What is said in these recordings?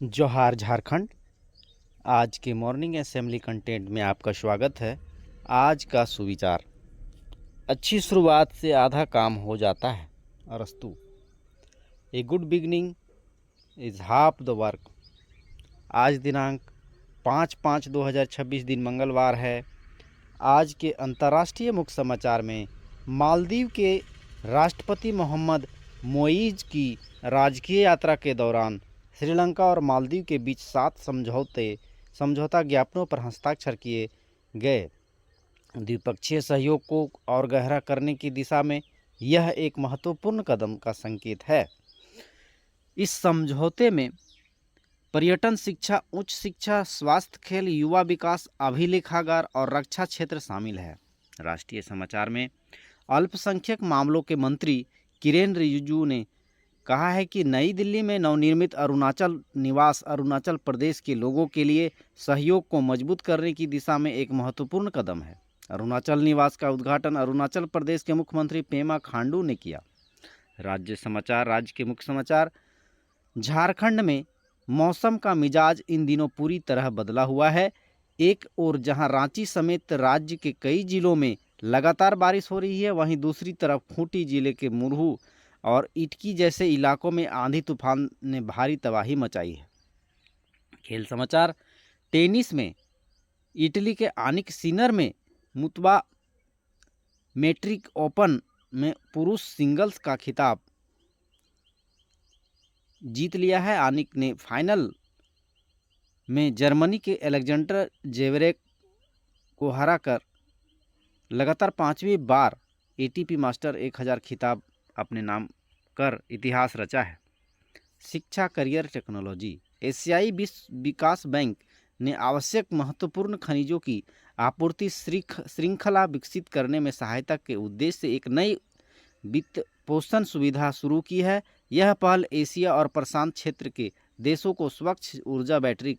जोहार झारखंड। आज के मॉर्निंग असेंबली कंटेंट में आपका स्वागत है। आज का सुविचार, अच्छी शुरुआत से आधा काम हो जाता है। अरस्तु। A good beginning is half the work. आज दिनांक 5/5/2026 दिन मंगलवार है। आज के अंतर्राष्ट्रीय मुख्य समाचार में मालदीव के राष्ट्रपति मोहम्मद मोईज की राजकीय यात्रा के दौरान श्रीलंका और मालदीव के बीच 7 समझौता ज्ञापनों पर हस्ताक्षर किए गए। द्विपक्षीय सहयोग को और गहरा करने की दिशा में यह एक महत्वपूर्ण कदम का संकेत है। इस समझौते में पर्यटन, शिक्षा, उच्च शिक्षा, स्वास्थ्य, खेल, युवा विकास, अभिलेखागार और रक्षा क्षेत्र शामिल है। राष्ट्रीय समाचार में अल्पसंख्यक मामलों के मंत्री किरेन रिजिजू ने कहा है कि नई दिल्ली में नवनिर्मित अरुणाचल निवास अरुणाचल प्रदेश के लोगों के लिए सहयोग को मजबूत करने की दिशा में एक महत्वपूर्ण कदम है। अरुणाचल निवास का उद्घाटन अरुणाचल प्रदेश के मुख्यमंत्री पेमा खांडू ने किया। राज्य के मुख्य समाचार। झारखंड में मौसम का मिजाज इन दिनों पूरी तरह बदला हुआ है। एक ओर जहां रांची समेत राज्य के कई जिलों में लगातार बारिश हो रही है, वहीं दूसरी तरफ खूंटी जिले के मुरहू और इटकी जैसे इलाकों में आंधी तूफान ने भारी तबाही मचाई है। खेल समाचार। टेनिस में इटली के आनिक सिनर में मुतबा मेट्रिक ओपन में पुरुष सिंगल्स का खिताब जीत लिया है। आनिक ने फाइनल में जर्मनी के अलेक्जेंडर जेवरेक को हराकर लगातार 5वीं बार एटीपी मास्टर 1000 खिताब अपने नाम कर इतिहास रचा है। शिक्षा, करियर, टेक्नोलॉजी। एशियाई विकास बैंक ने आवश्यक महत्वपूर्ण खनिजों की आपूर्ति श्रृंखला विकसित करने में सहायता के उद्देश्य से एक नई वित्त पोषण सुविधा शुरू की है। यह पहल एशिया और प्रशांत क्षेत्र के देशों को स्वच्छ ऊर्जा, बैटरी,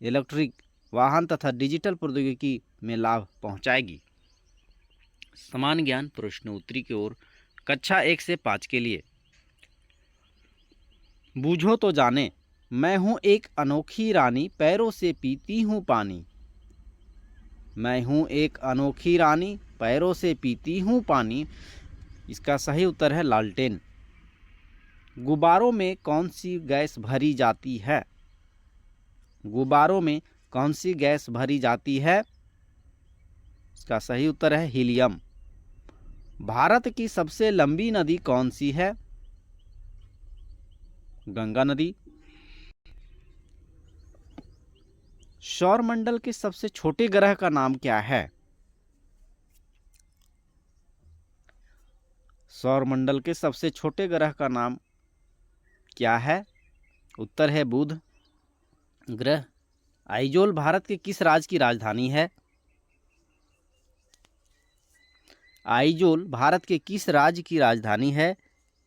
इलेक्ट्रिक वाहन तथा डिजिटल प्रौद्योगिकी में लाभ पहुंचाएगी। समान ज्ञान प्रश्नोत्तरी की ओर। कक्षा 1 से 5 के लिए। बूझो तो जाने, मैं हूं एक अनोखी रानी, पैरों से पीती हूं पानी। मैं हूं एक अनोखी रानी, पैरों से पीती हूं पानी। इसका सही उत्तर है लालटेन। गुब्बारों में कौन सी गैस भरी जाती है? गुब्बारों में कौन सी गैस भरी जाती है? इसका सही उत्तर है हीलियम। भारत की सबसे लंबी नदी कौन सी है? गंगा नदी। सौरमंडल के सबसे छोटे ग्रह का नाम क्या है? सौरमंडल के सबसे छोटे ग्रह का नाम क्या है? उत्तर है बुध ग्रह। आइजोल भारत के किस राज्य की राजधानी है? आइजोल भारत के किस राज्य की राजधानी है?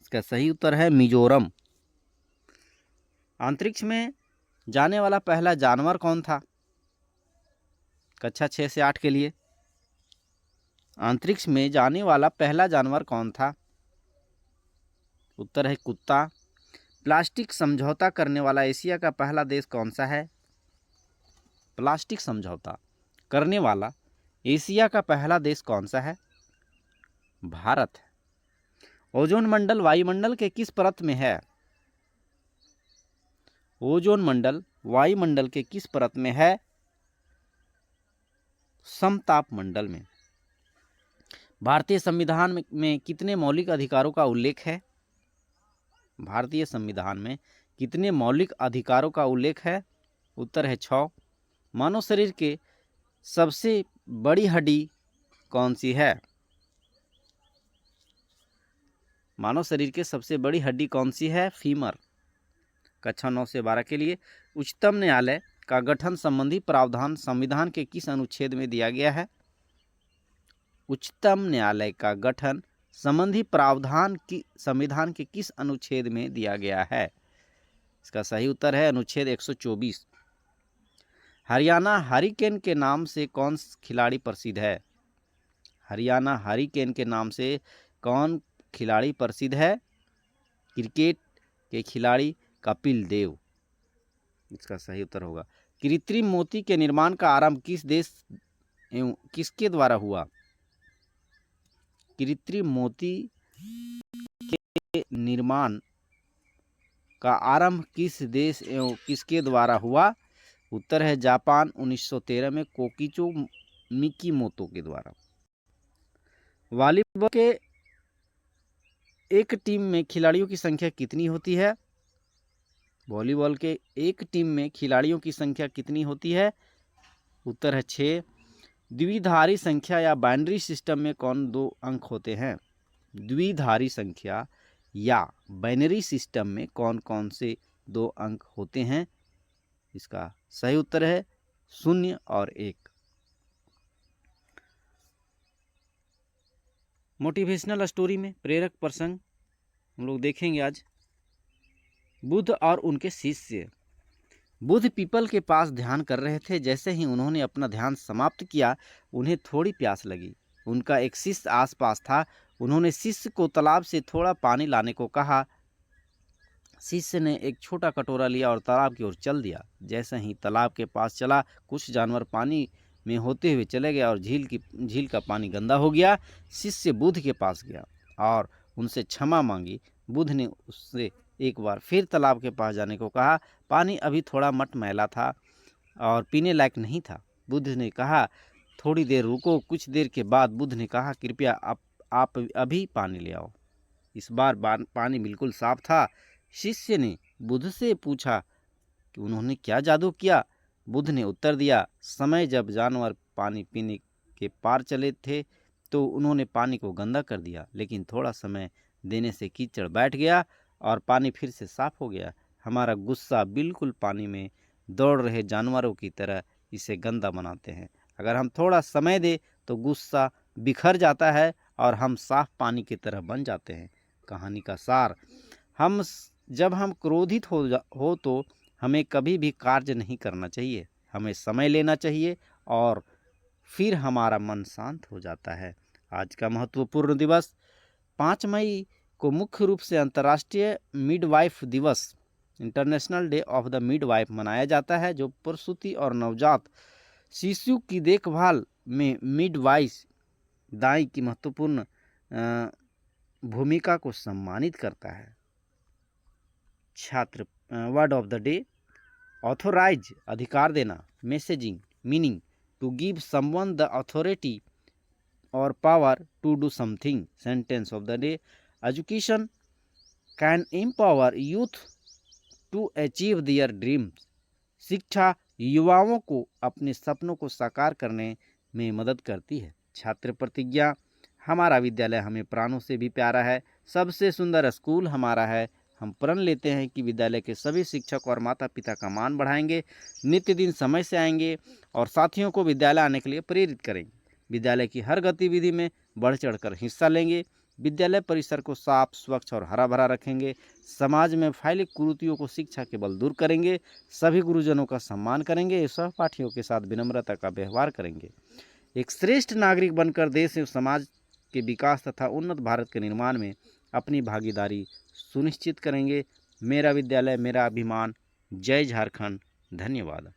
इसका सही उत्तर है मिजोरम। अंतरिक्ष में जाने वाला पहला जानवर कौन था? कक्षा 6 से 8 के लिए। अंतरिक्ष में जाने वाला पहला जानवर कौन था? उत्तर है कुत्ता। प्लास्टिक समझौता करने वाला एशिया का पहला देश कौन सा है? प्लास्टिक समझौता करने वाला एशिया का पहला देश कौन सा है? भारत। ओजोन मंडल वायुमंडल के किस परत में है? ओजोन मंडल वायुमंडल के किस परत में है? समताप मंडल में। भारतीय संविधान में कितने मौलिक अधिकारों का उल्लेख है? भारतीय संविधान में कितने मौलिक अधिकारों का उल्लेख है? उत्तर है 6। मानव शरीर के सबसे बड़ी हड्डी कौन सी है? मानव शरीर के सबसे बड़ी हड्डी कौन सी है? फीमर। कक्षा 9 से 12 के लिए। उच्चतम न्यायालय का गठन संबंधी प्रावधान संविधान के किस अनुच्छेद में दिया गया है? उच्चतम न्यायालय का गठन संबंधी प्रावधान की संविधान के किस अनुच्छेद में दिया गया है? इसका सही उत्तर है अनुच्छेद 124। हरियाणा हरिकेन के नाम से कौन खिलाड़ी प्रसिद्ध है? हरियाणा हरिकेन के नाम से कौन खिलाड़ी प्रसिद्ध है? क्रिकेट के खिलाड़ी कपिल देव। इसका सही उत्तर होगा कृत्रिम मोती के निर्माण का आरंभ किस देश एवं किसके द्वारा हुआ? कृत्रिम मोती के निर्माण का आरंभ किस देश एवं किसके द्वारा हुआ? उत्तर है जापान 1913 में कोकिचो मिकीमोतो के द्वारा। वॉलीबॉल के एक टीम में खिलाड़ियों की संख्या कितनी होती है? वॉलीबॉल के एक टीम में खिलाड़ियों की संख्या कितनी होती है? उत्तर है 6। द्विधारी संख्या या बाइनरी सिस्टम में कौन दो अंक होते हैं? द्विधारी संख्या या बाइनरी सिस्टम में कौन कौन से दो अंक होते हैं? इसका सही उत्तर है 0 और 1। मोटिवेशनल स्टोरी में प्रेरक प्रसंग हम लोग देखेंगे आज। बुद्ध और उनके शिष्य। बुद्ध पीपल के पास ध्यान कर रहे थे। जैसे ही उन्होंने अपना ध्यान समाप्त किया, उन्हें थोड़ी प्यास लगी। उनका एक शिष्य आसपास था। उन्होंने शिष्य को तालाब से थोड़ा पानी लाने को कहा। शिष्य ने एक छोटा कटोरा लिया और तालाब की ओर चल दिया। जैसे ही तालाब के पास चला, कुछ जानवर पानी में होते हुए चले गए और झील का पानी गंदा हो गया। शिष्य बुद्ध के पास गया और उनसे क्षमा मांगी। बुद्ध ने उससे एक बार फिर तालाब के पास जाने को कहा। पानी अभी थोड़ा मटमैला था और पीने लायक नहीं था। बुद्ध ने कहा, थोड़ी देर रुको। कुछ देर के बाद बुद्ध ने कहा, कृपया आप अभी पानी ले आओ। इस बार पानी बिल्कुल साफ था। शिष्य ने बुद्ध से पूछा कि उन्होंने क्या जादू किया। बुद्ध ने उत्तर दिया, समय जब जानवर पानी पीने के पार चले थे तो उन्होंने पानी को गंदा कर दिया, लेकिन थोड़ा समय देने से कीचड़ बैठ गया और पानी फिर से साफ हो गया। हमारा गुस्सा बिल्कुल पानी में दौड़ रहे जानवरों की तरह इसे गंदा बनाते हैं। अगर हम थोड़ा समय दें तो गुस्सा बिखर जाता है और हम साफ पानी की तरह बन जाते हैं। कहानी का सार, जब हम क्रोधित हो तो हमें कभी भी कार्य नहीं करना चाहिए। हमें समय लेना चाहिए और फिर हमारा मन शांत हो जाता है। आज का महत्वपूर्ण दिवस 5 मई को मुख्य रूप से अंतर्राष्ट्रीय मिडवाइफ दिवस, international day of the midwife मनाया जाता है, जो प्रसूति और नवजात शिशु की देखभाल में मिडवाइफ दाई की महत्वपूर्ण भूमिका को सम्मानित करता है। छात्र word of the day, authorize अधिकार देना, messaging meaning to give someone the authority और power to do something. Sentence of the day, education can empower youth to achieve their dreams. शिक्षा युवाओं को अपने सपनों को साकार करने में मदद करती है। छात्र प्रतिज्ञा, हमारा विद्यालय हमें प्राणों से भी प्यारा है। सबसे सुंदर स्कूल हमारा है। हम प्रण लेते हैं कि विद्यालय के सभी शिक्षक और माता पिता का मान बढ़ाएंगे, नित्य दिन समय से आएंगे और साथियों को विद्यालय आने के लिए प्रेरित करेंगे। विद्यालय की हर गतिविधि में बढ़ चढ़कर हिस्सा लेंगे। विद्यालय परिसर को साफ, स्वच्छ और हरा भरा रखेंगे। समाज में फैली कुरीतियों को शिक्षा के बल दूर करेंगे। सभी गुरुजनों का सम्मान करेंगे। सहपाठियों के साथ विनम्रता का व्यवहार करेंगे। एक श्रेष्ठ नागरिक बनकर देश एवं समाज के विकास तथा उन्नत भारत के निर्माण में अपनी भागीदारी सुनिश्चित करेंगे। मेरा विद्यालय मेरा अभिमान। जय झारखंड। धन्यवाद।